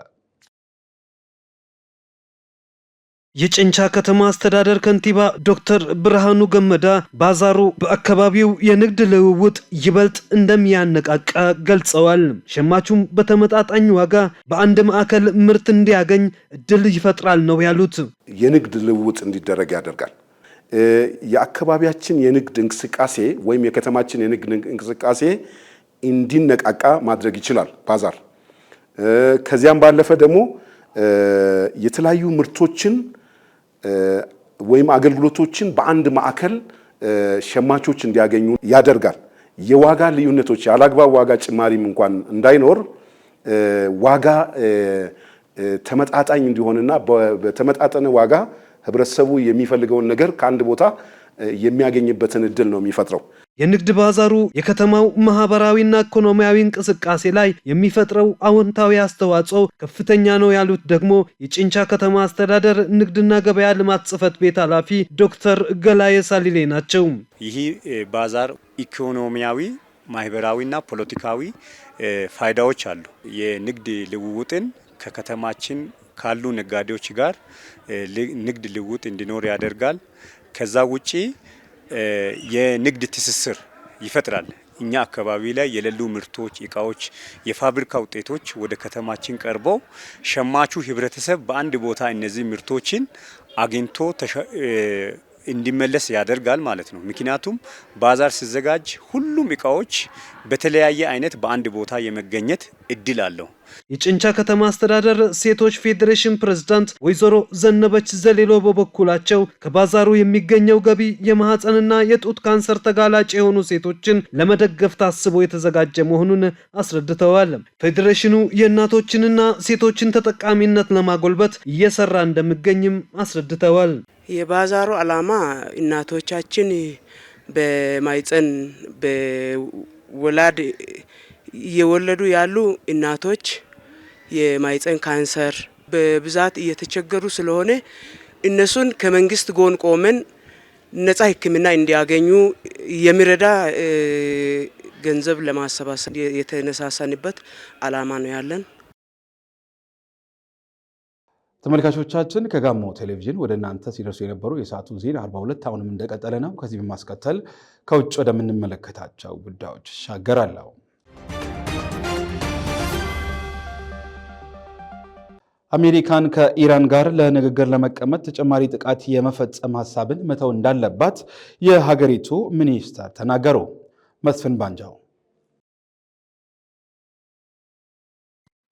የጭንቻ ከተማ አስተዳደር ከንቲባ ዶክተር ብርሃኑ ገመዳ ባዛሩ በአካባቢው የንግድ ልውውጥ ይበልጥ እንደሚያነቃቃ ገልጸዋል። ሸማቹም በተመጣጣኝ ዋጋ በአንድ ማዕከል ምርት እንዲያገኝ እድል ይፈጥራል ነው ያሉት። የንግድ ልውውጥ እንዲደረግ ያደርጋል። የአካባቢያችን የንግድ እንቅስቃሴ ወይም የከተማችን የንግድ እንቅስቃሴ እንዲነቃቃ ማድረግ ይችላል ባዛር። ከዚያም ባለፈ ደግሞ የተለያዩ ምርቶችን ወይም አገልግሎቶችን በአንድ ማዕከል ሸማቾች እንዲያገኙ ያደርጋል። የዋጋ ልዩነቶች ያላግባብ ዋጋ ጭማሪም እንኳን እንዳይኖር ዋጋ ተመጣጣኝ እንዲሆንና በተመጣጣነ ዋጋ ህብረተሰቡ የሚፈልገውን ነገር ከአንድ ቦታ የሚያገኝበትን እድል ነው የሚፈጥረው። የንግድ ባዛሩ የከተማው ማህበራዊና ኢኮኖሚያዊ እንቅስቃሴ ላይ የሚፈጥረው አዎንታዊ አስተዋጽኦ ከፍተኛ ነው ያሉት ደግሞ የጭንቻ ከተማ አስተዳደር ንግድና ገበያ ልማት ጽሕፈት ቤት ኃላፊ ዶክተር ገላዬ ሳሊሌ ናቸው። ይህ ባዛር ኢኮኖሚያዊ፣ ማህበራዊና ፖለቲካዊ ፋይዳዎች አሉ። የንግድ ልውውጥን ከከተማችን ካሉ ነጋዴዎች ጋር ንግድ ልውውጥ እንዲኖር ያደርጋል። ከዛ ውጪ የንግድ ትስስር ይፈጥራል። እኛ አካባቢ ላይ የሌሉ ምርቶች፣ እቃዎች፣ የፋብሪካ ውጤቶች ወደ ከተማችን ቀርበው ሸማቹ ህብረተሰብ በአንድ ቦታ እነዚህ ምርቶችን አግኝቶ እንዲመለስ ያደርጋል ማለት ነው። ምክንያቱም ባዛር ሲዘጋጅ ሁሉም እቃዎች በተለያየ አይነት በአንድ ቦታ የመገኘት እድል አለው። የጭንቻ ከተማ አስተዳደር ሴቶች ፌዴሬሽን ፕሬዝዳንት ወይዘሮ ዘነበች ዘሌሎ በበኩላቸው ከባዛሩ የሚገኘው ገቢ የማህፀንና የጡት ካንሰር ተጋላጭ የሆኑ ሴቶችን ለመደገፍ ታስቦ የተዘጋጀ መሆኑን አስረድተዋል። ፌዴሬሽኑ የእናቶችንና ሴቶችን ተጠቃሚነት ለማጎልበት እየሰራ እንደሚገኝም አስረድተዋል። የባዛሩ ዓላማ እናቶቻችን በማይፀን በወላድ እየወለዱ ያሉ እናቶች የማይፀን ካንሰር በብዛት እየተቸገሩ ስለሆነ እነሱን ከመንግስት ጎን ቆመን ነጻ ሕክምና እንዲያገኙ የሚረዳ ገንዘብ ለማሰባሰብ የተነሳሳንበት ዓላማ ነው ያለን። ተመልካቾቻችን ከጋሞ ቴሌቪዥን ወደ እናንተ ሲደርሱ የነበሩ የሰዓቱ ዜና 42 አሁንም እንደቀጠለ ነው። ከዚህ በማስከተል ከውጭ ወደምንመለከታቸው ጉዳዮች ይሻገራለሁ። አሜሪካን ከኢራን ጋር ለንግግር ለመቀመጥ ተጨማሪ ጥቃት የመፈጸም ሀሳብን መተው እንዳለባት የሀገሪቱ ሚኒስተር ተናገሩ። መስፍን ባንጃው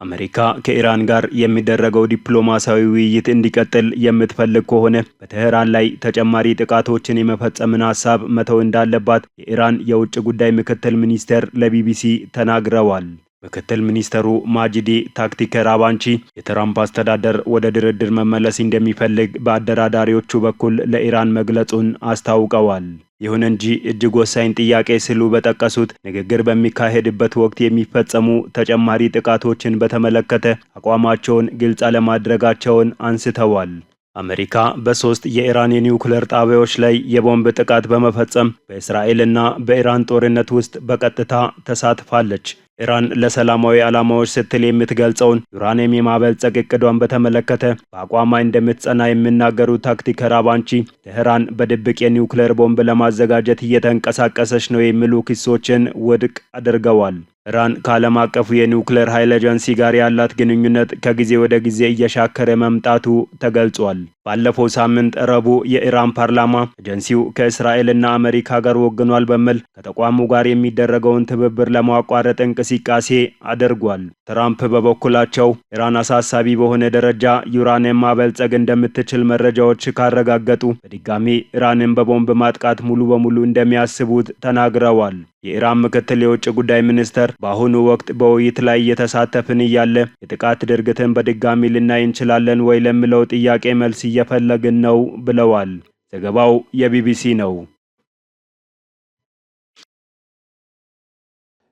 አሜሪካ ከኢራን ጋር የሚደረገው ዲፕሎማሲያዊ ውይይት እንዲቀጥል የምትፈልግ ከሆነ በቴህራን ላይ ተጨማሪ ጥቃቶችን የመፈጸምን ሀሳብ መተው እንዳለባት የኢራን የውጭ ጉዳይ ምክትል ሚኒስቴር ለቢቢሲ ተናግረዋል። ምክትል ሚኒስተሩ ማጂዲ ታክቲከራባንቺ የትራምፕ አስተዳደር ወደ ድርድር መመለስ እንደሚፈልግ በአደራዳሪዎቹ በኩል ለኢራን መግለጹን አስታውቀዋል። ይሁን እንጂ እጅግ ወሳኝ ጥያቄ ሲሉ በጠቀሱት ንግግር በሚካሄድበት ወቅት የሚፈጸሙ ተጨማሪ ጥቃቶችን በተመለከተ አቋማቸውን ግልጽ አለማድረጋቸውን አንስተዋል። አሜሪካ በ3 የኢራን የኒውክሌር ጣቢያዎች ላይ የቦምብ ጥቃት በመፈጸም በእስራኤልና በኢራን ጦርነት ውስጥ በቀጥታ ተሳትፋለች። ኢራን ለሰላማዊ ዓላማዎች ስትል የምትገልጸውን ዩራኒየም የማበልጸግ እቅዷን በተመለከተ በአቋሟ እንደምትጸና የሚናገሩት ታክቲከራባንቺ ቴህራን በድብቅ የኒውክሌር ቦምብ ለማዘጋጀት እየተንቀሳቀሰች ነው የሚሉ ክሶችን ውድቅ አድርገዋል። ኢራን ከዓለም አቀፉ የኒውክሌር ኃይል ኤጀንሲ ጋር ያላት ግንኙነት ከጊዜ ወደ ጊዜ እየሻከረ መምጣቱ ተገልጿል። ባለፈው ሳምንት ረቡዕ የኢራን ፓርላማ ኤጀንሲው ከእስራኤልና አሜሪካ ጋር ወግኗል በሚል ከተቋሙ ጋር የሚደረገውን ትብብር ለማቋረጥ እንቅስቃሴ አድርጓል። ትራምፕ በበኩላቸው ኢራን አሳሳቢ በሆነ ደረጃ ዩራኒየም ማበልጸግ እንደምትችል መረጃዎች ካረጋገጡ በድጋሚ ኢራንን በቦምብ ማጥቃት ሙሉ በሙሉ እንደሚያስቡት ተናግረዋል። የኢራን ምክትል የውጭ ጉዳይ ሚኒስተር በአሁኑ ወቅት በውይይት ላይ እየተሳተፍን እያለ የጥቃት ድርጊትን በድጋሚ ልናይ እንችላለን ወይ ለሚለው ጥያቄ መልስ እየፈለግን ነው ብለዋል። ዘገባው የቢቢሲ ነው።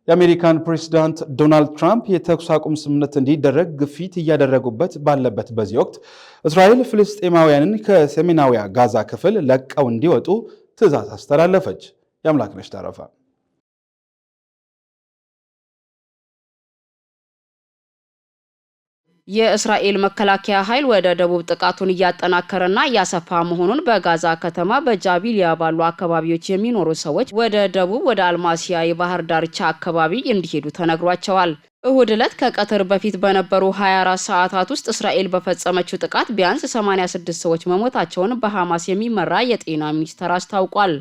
የአሜሪካን ፕሬዝዳንት ዶናልድ ትራምፕ የተኩስ አቁም ስምምነት እንዲደረግ ግፊት እያደረጉበት ባለበት በዚህ ወቅት እስራኤል ፍልስጤማውያንን ከሰሜናዊ ጋዛ ክፍል ለቀው እንዲወጡ ትዕዛዝ አስተላለፈች። የአምላክነሽ ተረፈ የእስራኤል መከላከያ ኃይል ወደ ደቡብ ጥቃቱን እያጠናከረና እያሰፋ መሆኑን በጋዛ ከተማ በጃቢሊያ ባሉ አካባቢዎች የሚኖሩ ሰዎች ወደ ደቡብ ወደ አልማሲያ የባህር ዳርቻ አካባቢ እንዲሄዱ ተነግሯቸዋል። እሁድ ዕለት ከቀትር በፊት በነበሩ 24 ሰዓታት ውስጥ እስራኤል በፈጸመችው ጥቃት ቢያንስ 86 ሰዎች መሞታቸውን በሐማስ የሚመራ የጤና ሚኒስቴር አስታውቋል።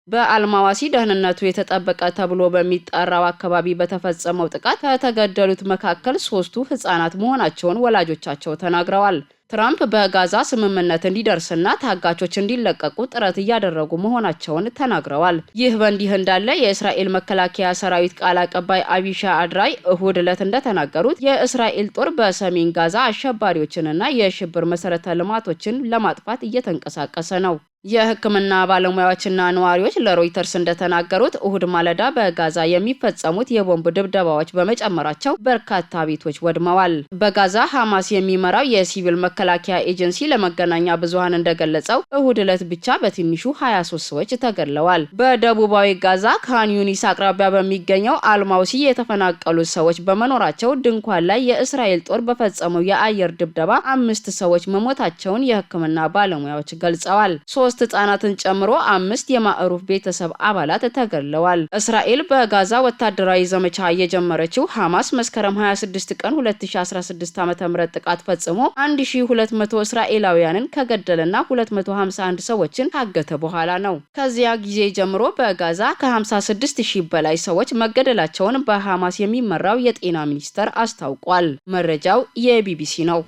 በአልማዋሲ ደህንነቱ የተጠበቀ ተብሎ በሚጠራው አካባቢ በተፈጸመው ጥቃት ከተገደሉት መካከል 3ቱ ህፃናት መሆናቸውን ወላጆቻቸው ተናግረዋል። ትራምፕ በጋዛ ስምምነት እንዲደርስና ታጋቾች እንዲለቀቁ ጥረት እያደረጉ መሆናቸውን ተናግረዋል። ይህ በእንዲህ እንዳለ የእስራኤል መከላከያ ሰራዊት ቃል አቀባይ አቢሻ አድራይ እሁድ ዕለት እንደተናገሩት የእስራኤል ጦር በሰሜን ጋዛ አሸባሪዎችንና የሽብር መሰረተ ልማቶችን ለማጥፋት እየተንቀሳቀሰ ነው። የሕክምና ባለሙያዎችና ነዋሪዎች ለሮይተርስ እንደተናገሩት እሁድ ማለዳ በጋዛ የሚፈጸሙት የቦምብ ድብደባዎች በመጨመራቸው በርካታ ቤቶች ወድመዋል። በጋዛ ሐማስ የሚመራው የሲቪል መከላከያ ኤጀንሲ ለመገናኛ ብዙሃን እንደገለጸው እሁድ ዕለት ብቻ በትንሹ 23 ሰዎች ተገድለዋል። በደቡባዊ ጋዛ ካን ዩኒስ አቅራቢያ በሚገኘው አልማውሲ የተፈናቀሉት ሰዎች በመኖራቸው ድንኳን ላይ የእስራኤል ጦር በፈጸመው የአየር ድብደባ 5 ሰዎች መሞታቸውን የሕክምና ባለሙያዎች ገልጸዋል። 3 ህጻናትን ጨምሮ 5 የማዕሩፍ ቤተሰብ አባላት ተገድለዋል። እስራኤል በጋዛ ወታደራዊ ዘመቻ የጀመረችው ሐማስ መስከረም 26 ቀን 2016 ዓ.ም ጥቃት ፈጽሞ 1200 እስራኤላውያንን ከገደለና 251 ሰዎችን ካገተ በኋላ ነው። ከዚያ ጊዜ ጀምሮ በጋዛ ከ56000 በላይ ሰዎች መገደላቸውን በሐማስ የሚመራው የጤና ሚኒስቴር አስታውቋል። መረጃው የቢቢሲ ነው።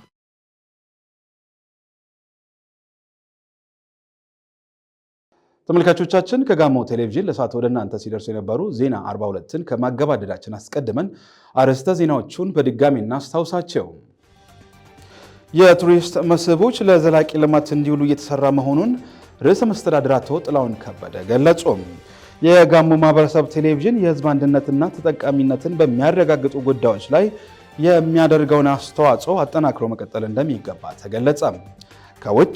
ተመልካቾቻችን ከጋሞ ቴሌቪዥን ለሰዓቱ ወደ እናንተ ሲደርሱ የነበሩ ዜና 42ን ከማገባደዳችን አስቀድመን አርዕስተ ዜናዎቹን በድጋሚ እናስታውሳቸው። የቱሪስት መስህቦች ለዘላቂ ልማት እንዲውሉ እየተሰራ መሆኑን ርዕሰ መስተዳድር አቶ ጥላሁን ከበደ ገለጹ። የጋሞ ማህበረሰብ ቴሌቪዥን የህዝብ አንድነትና ተጠቃሚነትን በሚያረጋግጡ ጉዳዮች ላይ የሚያደርገውን አስተዋጽኦ አጠናክሮ መቀጠል እንደሚገባ ተገለጸ። ከውጭ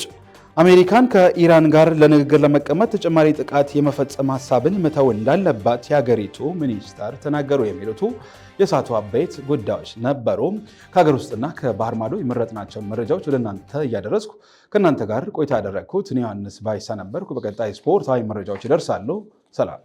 አሜሪካን ከኢራን ጋር ለንግግር ለመቀመጥ ተጨማሪ ጥቃት የመፈጸም ሐሳብን መተው እንዳለባት የሀገሪቱ ሚኒስተር ተናገሩ። የሚሉት የሰዓቱ አበይት ጉዳዮች ነበሩ። ከሀገር ውስጥና ከባህር ማዶ የመረጥናቸውን መረጃዎች ወደ እናንተ እያደረስኩ ከእናንተ ጋር ቆይታ ያደረግኩት እኔ ዮሐንስ ባይሳ ነበርኩ። በቀጣይ ስፖርታዊ መረጃዎች ይደርሳሉ። ሰላም።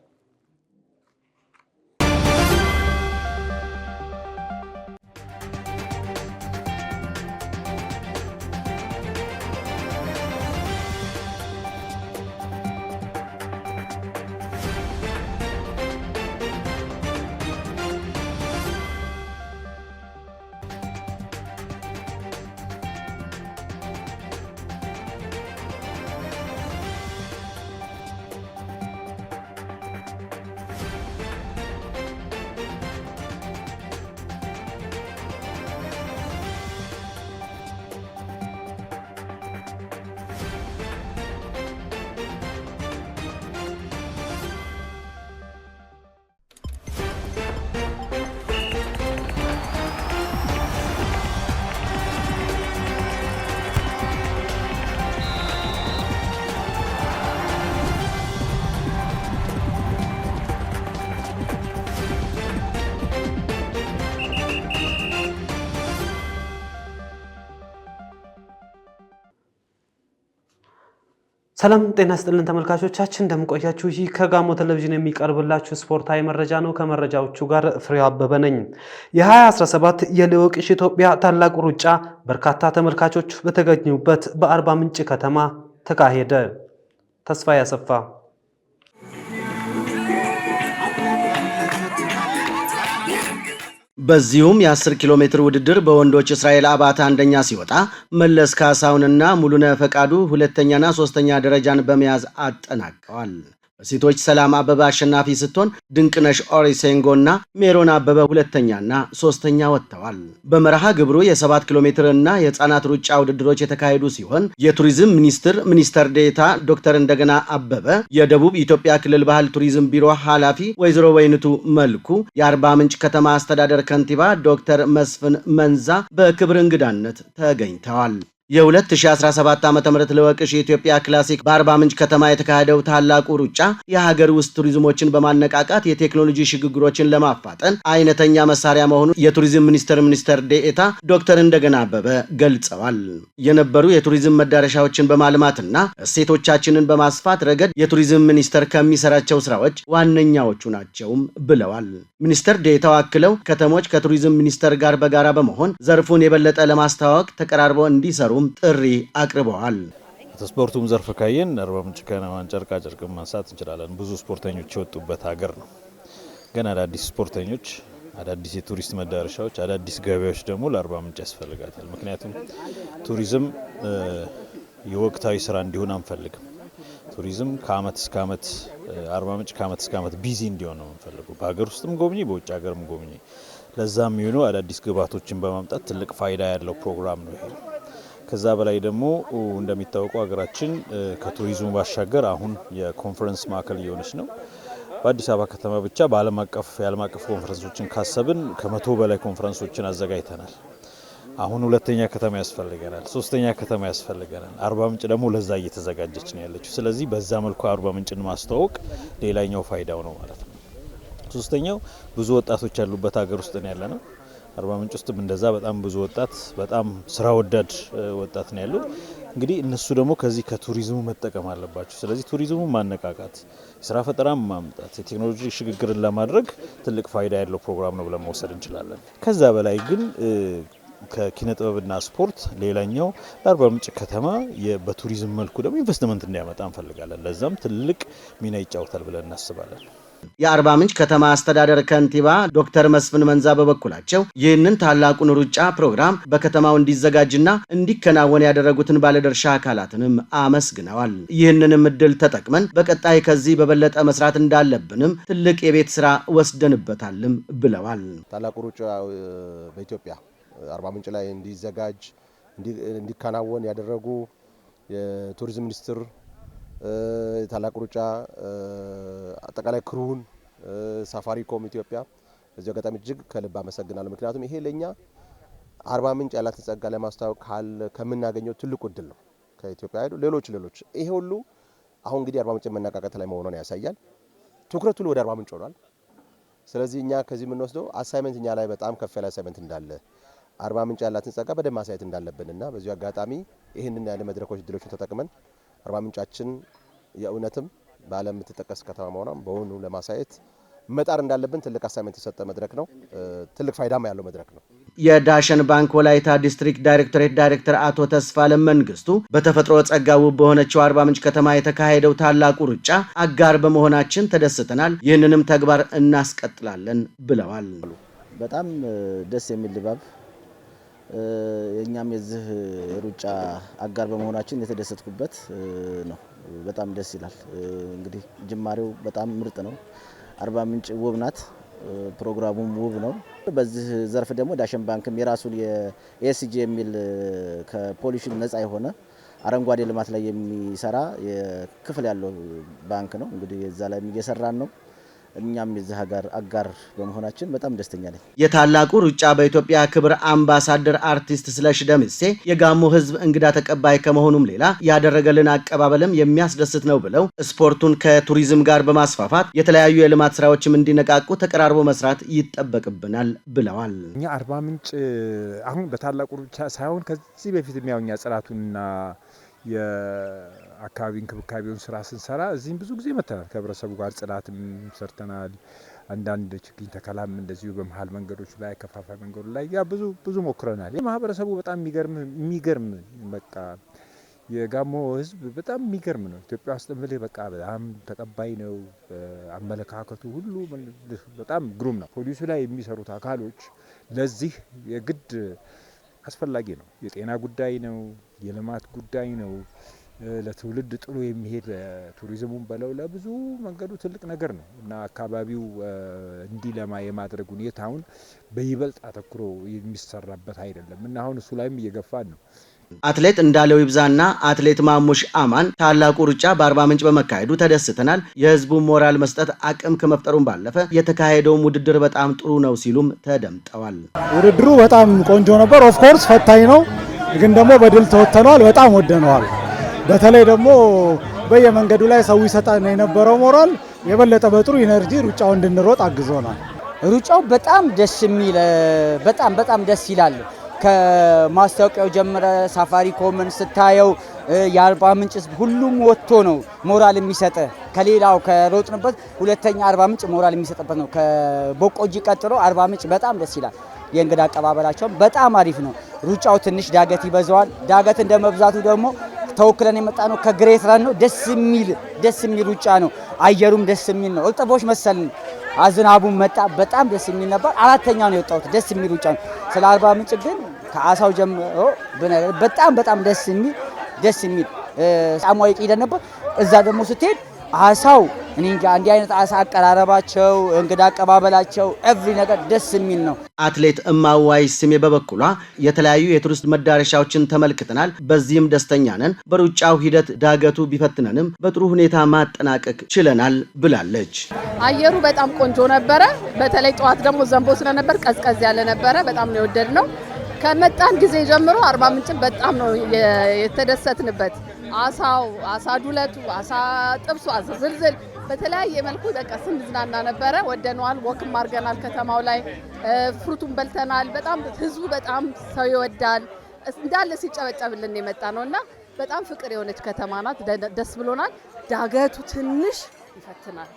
ሰላም ጤና ይስጥልን ተመልካቾቻችን እንደምቆያችሁ ይህ ከጋሞ ቴሌቪዥን የሚቀርብላችሁ ስፖርታዊ መረጃ ነው። ከመረጃዎቹ ጋር ፍሬው አበበ ነኝ። የ2017 የልዑቅ ኢትዮጵያ ታላቁ ሩጫ በርካታ ተመልካቾች በተገኙበት በአርባ ምንጭ ከተማ ተካሄደ። ተስፋ ያሰፋ በዚሁም የ10 ኪሎ ሜትር ውድድር በወንዶች እስራኤል አባተ አንደኛ ሲወጣ መለስ ካሳውንና ሙሉነ ፈቃዱ ሁለተኛና ሶስተኛ ደረጃን በመያዝ አጠናቀዋል። በሴቶች ሰላም አበበ አሸናፊ ስትሆን ድንቅነሽ ኦሪሴንጎና ሜሮን አበበ ሁለተኛና ሶስተኛ ወጥተዋል። በመርሃ ግብሩ የ7 ኪሎ ሜትር እና የህፃናት ሩጫ ውድድሮች የተካሄዱ ሲሆን የቱሪዝም ሚኒስትር ዴኤታ ዶክተር እንደገና አበበ፣ የደቡብ ኢትዮጵያ ክልል ባህል ቱሪዝም ቢሮ ኃላፊ ወይዘሮ ወይንቱ መልኩ፣ የአርባ ምንጭ ከተማ አስተዳደር ከንቲባ ዶክተር መስፍን መንዛ በክብር እንግዳነት ተገኝተዋል። የ2017 ዓ.ም ልዑቅ ኢትዮጵያ ክላሲክ በአርባ ምንጭ ከተማ የተካሄደው ታላቁ ሩጫ የሀገር ውስጥ ቱሪዝሞችን በማነቃቃት የቴክኖሎጂ ሽግግሮችን ለማፋጠን አይነተኛ መሳሪያ መሆኑን የቱሪዝም ሚኒስትር ዴኤታ ዶክተር እንደገና አበበ ገልጸዋል። የነበሩ የቱሪዝም መዳረሻዎችን በማልማትና እሴቶቻችንን በማስፋት ረገድ የቱሪዝም ሚኒስቴር ከሚሰራቸው ስራዎች ዋነኛዎቹ ናቸውም ብለዋል። ሚኒስትር ዴኤታው አክለው ከተሞች ከቱሪዝም ሚኒስቴር ጋር በጋራ በመሆን ዘርፉን የበለጠ ለማስተዋወቅ ተቀራርበው እንዲሰሩ ጥሪ አቅርበዋል። ስፖርቱም ዘርፍ ካየን አርባ ምንጭ ከነማን ጨርቃ ጨርቅ ማንሳት እንችላለን። ብዙ ስፖርተኞች የወጡበት ሀገር ነው። ግን አዳዲስ ስፖርተኞች፣ አዳዲስ የቱሪስት መዳረሻዎች፣ አዳዲስ ገበያዎች ደግሞ ለአርባ ምንጭ ያስፈልጋታል። ምክንያቱም ቱሪዝም የወቅታዊ ስራ እንዲሆን አንፈልግም። ቱሪዝም ከአመት እስከ አመት አርባ ምንጭ ከአመት እስከ አመት ቢዚ እንዲሆን ነው የምንፈልገው። በሀገር ውስጥም ጎብኚ፣ በውጭ ሀገርም ጎብኚ። ለዛም የሚሆኑ አዳዲስ ግብዓቶችን በማምጣት ትልቅ ፋይዳ ያለው ፕሮግራም ነው ይሄ። ከዛ በላይ ደግሞ እንደሚታወቀው ሀገራችን ከቱሪዝሙ ባሻገር አሁን የኮንፈረንስ ማዕከል እየሆነች ነው። በአዲስ አበባ ከተማ ብቻ የዓለም አቀፍ ኮንፈረንሶችን ካሰብን ከ100 በላይ ኮንፈረንሶችን አዘጋጅተናል። አሁን ሁለተኛ ከተማ ያስፈልገናል፣ ሶስተኛ ከተማ ያስፈልገናል። አርባ ምንጭ ደግሞ ለዛ እየተዘጋጀች ነው ያለችው። ስለዚህ በዛ መልኩ አርባ ምንጭን ማስተዋወቅ ሌላኛው ፋይዳው ነው ማለት ነው። ሶስተኛው ብዙ ወጣቶች ያሉበት ሀገር ውስጥ ነው ያለ ነው። አርባ ምንጭ ውስጥም እንደዛ በጣም ብዙ ወጣት በጣም ስራ ወዳድ ወጣት ነው ያለው። እንግዲህ እነሱ ደግሞ ከዚህ ከቱሪዝሙ መጠቀም አለባቸው። ስለዚህ ቱሪዝሙ ማነቃቃት፣ የስራ ፈጠራም ማምጣት፣ የቴክኖሎጂ ሽግግርን ለማድረግ ትልቅ ፋይዳ ያለው ፕሮግራም ነው ብለን መውሰድ እንችላለን። ከዛ በላይ ግን ከኪነ ጥበብና ስፖርት ሌላኛው ለአርባ ምንጭ ከተማ በቱሪዝም መልኩ ደግሞ ኢንቨስትመንት እንዲያመጣ እንፈልጋለን። ለዛም ትልቅ ሚና ይጫወታል ብለን እናስባለን። የአርባ ምንጭ ከተማ አስተዳደር ከንቲባ ዶክተር መስፍን መንዛ በበኩላቸው ይህንን ታላቁን ሩጫ ፕሮግራም በከተማው እንዲዘጋጅና እንዲከናወን ያደረጉትን ባለድርሻ አካላትንም አመስግነዋል። ይህንንም እድል ተጠቅመን በቀጣይ ከዚህ በበለጠ መስራት እንዳለብንም ትልቅ የቤት ስራ ወስደንበታልም ብለዋል። ታላቁ ሩጫ በኢትዮጵያ አርባ ምንጭ ላይ እንዲዘጋጅ እንዲከናወን ያደረጉ የቱሪዝም ሚኒስትር ታላቁ ሩጫ አጠቃላይ ክሩን ሳፋሪኮም ኢትዮጵያ በዚህ አጋጣሚ እጅግ ከልብ አመሰግናለሁ። ምክንያቱም ይሄ ለኛ አርባ ምንጭ ያላትን ጸጋ ለማስተዋወቅ ከምናገኘው ትልቁ እድል ነው። ከኢትዮጵያ ሌሎች ይሄ ሁሉ አሁን እንግዲህ አርባ ምንጭ መነቃቃት ላይ መሆኑን ያሳያል። ትኩረቱ ሁሉ ወደ አርባ ምንጭ ሆኗል። ስለዚህ እኛ ከዚህ የምንወስደው አሳይመንት እኛ ላይ በጣም ከፍ ያለ አሳይመንት እንዳለ አርባ ምንጭ ያላትን ጸጋ በደንብ ማሳየት እንዳለብንና በዚህ አጋጣሚ ይህንን ያለ መድረኮች ድሎችን ተጠቅመን አርባ ምንጫችን የእውነትም በዓለም የምትጠቀስ ከተማ መሆኗን በእውኑ ለማሳየት መጣር እንዳለብን ትልቅ አሳይመንት የሰጠ መድረክ ነው። ትልቅ ፋይዳም ያለው መድረክ ነው። የዳሸን ባንክ ወላይታ ዲስትሪክት ዳይሬክቶሬት ዳይሬክተር አቶ ተስፋለም መንግስቱ በተፈጥሮ ጸጋ ውብ በሆነችው አርባ ምንጭ ከተማ የተካሄደው ታላቁ ሩጫ አጋር በመሆናችን ተደስተናል፣ ይህንንም ተግባር እናስቀጥላለን ብለዋል። በጣም ደስ የሚል ድባብ የኛም የዚህ ሩጫ አጋር በመሆናችን የተደሰትኩበት ነው። በጣም ደስ ይላል። እንግዲህ ጅማሬው በጣም ምርጥ ነው። አርባ ምንጭ ውብ ናት፣ ፕሮግራሙም ውብ ነው። በዚህ ዘርፍ ደግሞ ዳሸን ባንክም የራሱን የኤስጂ የሚል ከፖሊሽን ነፃ የሆነ አረንጓዴ ልማት ላይ የሚሰራ ክፍል ያለው ባንክ ነው። እንግዲህ እዛ ላይ እየሰራን ነው። እኛም የዚህ ሀገር አጋር በመሆናችን በጣም ደስተኛ ነኝ። የታላቁ ሩጫ በኢትዮጵያ ክብር አምባሳደር አርቲስት ስለሺ ደምሴ የጋሞ ሕዝብ እንግዳ ተቀባይ ከመሆኑም ሌላ ያደረገልን አቀባበልም የሚያስደስት ነው ብለው ስፖርቱን ከቱሪዝም ጋር በማስፋፋት የተለያዩ የልማት ስራዎችም እንዲነቃቁ ተቀራርቦ መስራት ይጠበቅብናል ብለዋል። እኛ አርባ ምንጭ አሁን በታላቁ ሩጫ ሳይሆን ከዚህ በፊት የሚያውኛ ጽራቱንና የአካባቢ እንክብካቤውን ስራ ስንሰራ እዚህም ብዙ ጊዜ መተናል። ከህብረተሰቡ ጋር ጽዳትም ሰርተናል። አንዳንድ ችግኝ ተከላም እንደዚሁ በመሀል መንገዶች ላይ ከፋፋይ መንገዱ ላይ ያ ብዙ ሞክረናል። የማህበረሰቡ በጣም የሚገርም በቃ የጋሞ ህዝብ በጣም የሚገርም ነው። ኢትዮጵያ ውስጥ ምልህ በቃ በጣም ተቀባይ ነው። አመለካከቱ ሁሉ በጣም ግሩም ነው። ፖሊሱ ላይ የሚሰሩት አካሎች ለዚህ የግድ አስፈላጊ ነው። የጤና ጉዳይ ነው፣ የልማት ጉዳይ ነው። ለትውልድ ጥሩ የሚሄድ ቱሪዝሙን በለው ለብዙ መንገዱ ትልቅ ነገር ነው እና አካባቢው እንዲለማ የማድረግ ሁኔታውን በይበልጥ አተኩሮ የሚሰራበት አይደለም እና አሁን እሱ ላይም እየገፋን ነው። አትሌት እንዳለው ይብዛና አትሌት ማሙሽ አማን ታላቁ ሩጫ በአርባ ምንጭ በመካሄዱ ተደስተናል። የህዝቡ ሞራል መስጠት አቅም ከመፍጠሩም ባለፈ የተካሄደውም ውድድር በጣም ጥሩ ነው ሲሉም ተደምጠዋል። ውድድሩ በጣም ቆንጆ ነበር። ኦፍ ኮርስ ፈታኝ ነው፣ ግን ደግሞ በድል ተወጥተናል። በጣም ወደነዋል። በተለይ ደግሞ በየመንገዱ ላይ ሰው ይሰጣን የነበረው ሞራል የበለጠ በጥሩ ኢነርጂ ሩጫው እንድንሮጥ አግዞናል። ሩጫው በጣም ደስ የሚል በጣም ደስ ይላል። ከማስታወቂያው ጀምረ ሳፋሪኮምን ስታየው የአርባ ምንጭ ሁሉም ወጥቶ ነው ሞራል የሚሰጥ። ከሌላው ከሮጥንበት ሁለተኛ አርባ ምንጭ ሞራል የሚሰጥበት ነው። ከቦቆጂ ቀጥሎ አርባ ምንጭ በጣም ደስ ይላል። የእንግዳ አቀባበላቸው በጣም አሪፍ ነው። ሩጫው ትንሽ ዳገት ይበዛዋል። ዳገት እንደመብዛቱ ደግሞ ተወክለን የመጣ ነው ከግሬት ረን ነው። ደስ የሚል ሩጫ ነው። አየሩም ደስ የሚል ነው። እጥቦች መሰልን አዝናቡም መጣ። በጣም ደስ የሚል ነበር። አራተኛ ነው የወጣሁት። ደስ የሚል ሩጫ ነው። ስለ አርባ ምንጭ ግን ከአሳው ጀምሮ በጣም ደስ የሚል አሟይቅ ሄደን ነበር። እዛ ደግሞ ስትሄድ አሳው እኔ እንጃ እንዲህ አይነት አሳ አቀራረባቸው፣ እንግዳ አቀባበላቸው ኤቭሪ ነገር ደስ የሚል ነው። አትሌት እማዋይ ስሜ በበኩሏ የተለያዩ የቱሪስት መዳረሻዎችን ተመልክተናል፣ በዚህም ደስተኛ ነን። በሩጫው ሂደት ዳገቱ ቢፈትነንም በጥሩ ሁኔታ ማጠናቀቅ ችለናል ብላለች። አየሩ በጣም ቆንጆ ነበረ። በተለይ ጠዋት ደግሞ ዘንቦ ስለነበር ቀዝቀዝ ያለ ነበረ። በጣም ነው የወደድነው። ከመጣን ጊዜ ጀምሮ አርባ ምንጭን በጣም ነው የተደሰትንበት። አሳ ዱለቱ፣ አሳ ጥብሱ፣ አሳ ዝልዝል በተለያየ መልኩ በቃ ስንዝናና ነበረ። ወደነዋል። ወክም አድርገናል። ከተማው ላይ ፍሩቱን በልተናል። በጣም ህዝቡ በጣም ሰው ይወዳል። እንዳለ ሲጨበጨብልን የመጣ ነውና በጣም ፍቅር የሆነች ከተማ ናት። ደስ ብሎናል። ዳገቱ ትንሽ ይፈትናል፣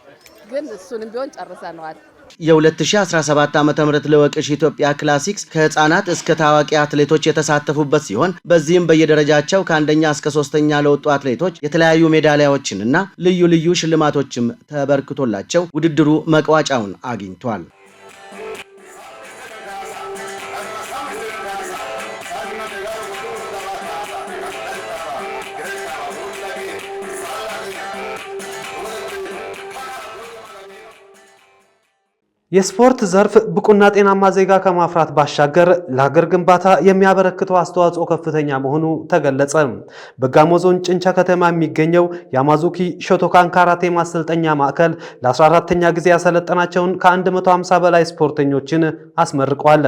ግን እሱንም ቢሆን ጨርሰነዋል። የ2017 ዓ.ም ለወቅሽ ኢትዮጵያ ክላሲክስ ከህፃናት እስከ ታዋቂ አትሌቶች የተሳተፉበት ሲሆን በዚህም በየደረጃቸው ከአንደኛ እስከ ሶስተኛ ለወጡ አትሌቶች የተለያዩ ሜዳሊያዎችንና ልዩ ሽልማቶችም ተበርክቶላቸው ውድድሩ መቋጫውን አግኝቷል። የስፖርት ዘርፍ ብቁና ጤናማ ዜጋ ከማፍራት ባሻገር ለሀገር ግንባታ የሚያበረክተው አስተዋጽኦ ከፍተኛ መሆኑ ተገለጸ። በጋሞ ዞን ጭንቻ ከተማ የሚገኘው የአማዙኪ ሾቶካን ካራቴ ማሰልጠኛ ማዕከል ለ14ኛ ጊዜ ያሰለጠናቸውን ከ150 በላይ ስፖርተኞችን አስመርቀዋል።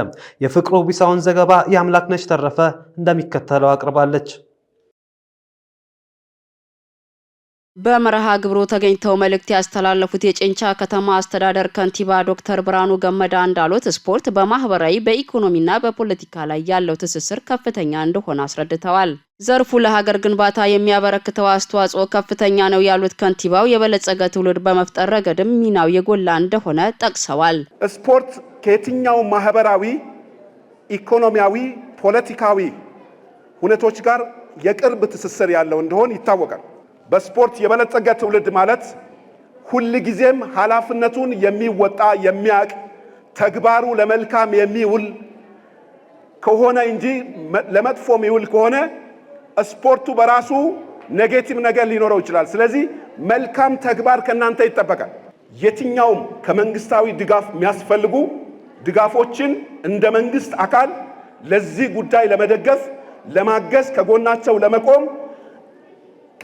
የፍቅሩ ቢሳውን ዘገባ የአምላክነሽ ተረፈ እንደሚከተለው አቅርባለች። በመርሃ ግብሩ ተገኝተው መልእክት ያስተላለፉት የጭንቻ ከተማ አስተዳደር ከንቲባ ዶክተር ብርሃኑ ገመዳ እንዳሉት ስፖርት በማህበራዊ በኢኮኖሚና በፖለቲካ ላይ ያለው ትስስር ከፍተኛ እንደሆነ አስረድተዋል። ዘርፉ ለሀገር ግንባታ የሚያበረክተው አስተዋጽኦ ከፍተኛ ነው ያሉት ከንቲባው የበለጸገ ትውልድ በመፍጠር ረገድም ሚናው የጎላ እንደሆነ ጠቅሰዋል። ስፖርት ከየትኛው ማህበራዊ፣ ኢኮኖሚያዊ፣ ፖለቲካዊ ሁኔታዎች ጋር የቅርብ ትስስር ያለው እንደሆነ ይታወቃል። በስፖርት የበለጸገ ትውልድ ማለት ሁል ጊዜም ኃላፊነቱን የሚወጣ የሚያቅ ተግባሩ ለመልካም የሚውል ከሆነ እንጂ ለመጥፎ የሚውል ከሆነ ስፖርቱ በራሱ ኔጌቲቭ ነገር ሊኖረው ይችላል። ስለዚህ መልካም ተግባር ከናንተ ይጠበቃል። የትኛውም ከመንግስታዊ ድጋፍ የሚያስፈልጉ ድጋፎችን እንደ መንግስት አካል ለዚህ ጉዳይ ለመደገፍ ለማገዝ ከጎናቸው ለመቆም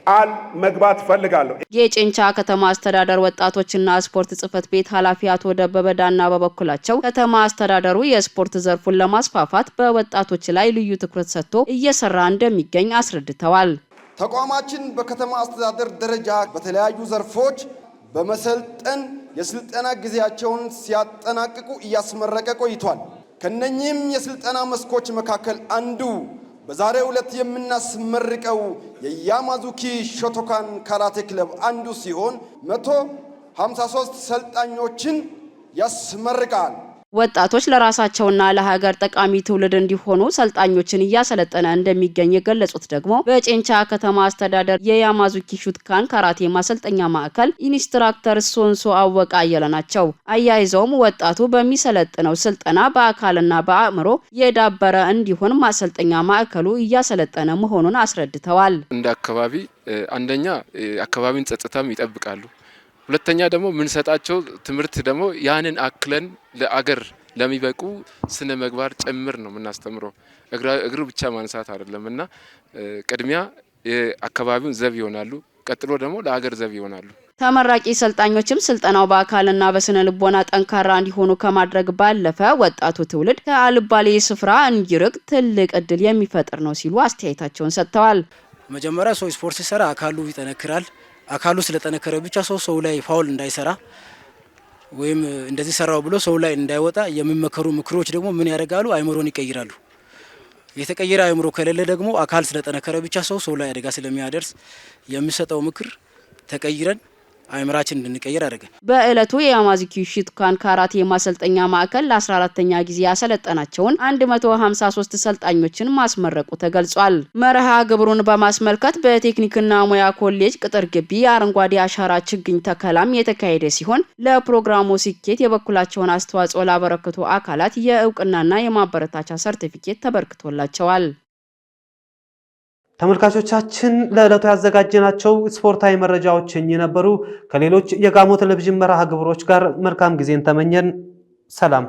ቃል መግባት ፈልጋለሁ። የጭንቻ ከተማ አስተዳደር ወጣቶችና ስፖርት ጽህፈት ቤት ኃላፊ አቶ ደበበ ዳና በበኩላቸው ከተማ አስተዳደሩ የስፖርት ዘርፉን ለማስፋፋት በወጣቶች ላይ ልዩ ትኩረት ሰጥቶ እየሰራ እንደሚገኝ አስረድተዋል። ተቋማችን በከተማ አስተዳደር ደረጃ በተለያዩ ዘርፎች በመሰልጠን የስልጠና ጊዜያቸውን ሲያጠናቅቁ እያስመረቀ ቆይቷል። ከነኚህም የስልጠና መስኮች መካከል አንዱ በዛሬው ዕለት የምናስመርቀው የያማዙኪ ሾቶካን ካራቴ ክለብ አንዱ ሲሆን 153 ሰልጣኞችን ያስመርቃል። ወጣቶች ለራሳቸውና ለሀገር ጠቃሚ ትውልድ እንዲሆኑ ሰልጣኞችን እያሰለጠነ እንደሚገኝ የገለጹት ደግሞ በጨንቻ ከተማ አስተዳደር የያማዙኪ ሾቶካን ካራቴ ማሰልጠኛ ማዕከል ኢንስትራክተር ሶንሶ አወቀ አየለ ናቸው። አያይዘውም ወጣቱ በሚሰለጥነው ስልጠና በአካልና በአእምሮ የዳበረ እንዲሆን ማሰልጠኛ ማዕከሉ እያሰለጠነ መሆኑን አስረድተዋል። እንደ አካባቢ አንደኛ አካባቢን ጸጥታም ይጠብቃሉ። ሁለተኛ ደግሞ ምንሰጣቸው ትምህርት ደግሞ ያንን አክለን ለአገር ለሚበቁ ስነ ምግባር ጭምር ነው የምናስተምረው። እግሩ ብቻ ማንሳት አይደለምና ቅድሚያ የአካባቢውን ዘብ ይሆናሉ፣ ቀጥሎ ደግሞ ለአገር ዘብ ይሆናሉ። ተመራቂ ሰልጣኞችም ስልጠናው በአካልና በስነ ልቦና ጠንካራ እንዲሆኑ ከማድረግ ባለፈ ወጣቱ ትውልድ ከአልባሌ ስፍራ እንዲርቅ ትልቅ እድል የሚፈጥር ነው ሲሉ አስተያየታቸውን ሰጥተዋል። መጀመሪያ ሰው ስፖርት ሲሰራ አካሉ ይጠነክራል። አካሉ ስለጠነከረ ብቻ ሰው ላይ ፋውል እንዳይሰራ ወይም እንደዚህ ሰራው ብሎ ሰው ላይ እንዳይወጣ የሚመከሩ ምክሮች ደግሞ ምን ያደርጋሉ? አእምሮን ይቀይራሉ። የተቀየረ አእምሮ ከሌለ ደግሞ አካል ስለጠነከረ ብቻ ሰው ላይ አደጋ ስለሚያደርስ የሚሰጠው ምክር ተቀይረን አእምራችን እንድንቀይር አደረገ። በእለቱ የያማዙኪ ሾቶካን ካራቴ ማሰልጠኛ ማዕከል ለ14ኛ ጊዜ ያሰለጠናቸውን 153 ሰልጣኞችን ማስመረቁ ተገልጿል። መርሃ ግብሩን በማስመልከት በቴክኒክና ሙያ ኮሌጅ ቅጥር ግቢ አረንጓዴ አሻራ ችግኝ ተከላም የተካሄደ ሲሆን ለፕሮግራሙ ስኬት የበኩላቸውን አስተዋጽኦ ላበረከቱ አካላት የእውቅናና የማበረታቻ ሰርቲፊኬት ተበርክቶላቸዋል። ተመልካቾቻችን ለዕለቱ ያዘጋጀናቸው ስፖርታዊ መረጃዎች እኚህ ነበሩ። ከሌሎች የጋሞ ቴሌቪዥን መርሃ ግብሮች ጋር መልካም ጊዜን ተመኘን። ሰላም።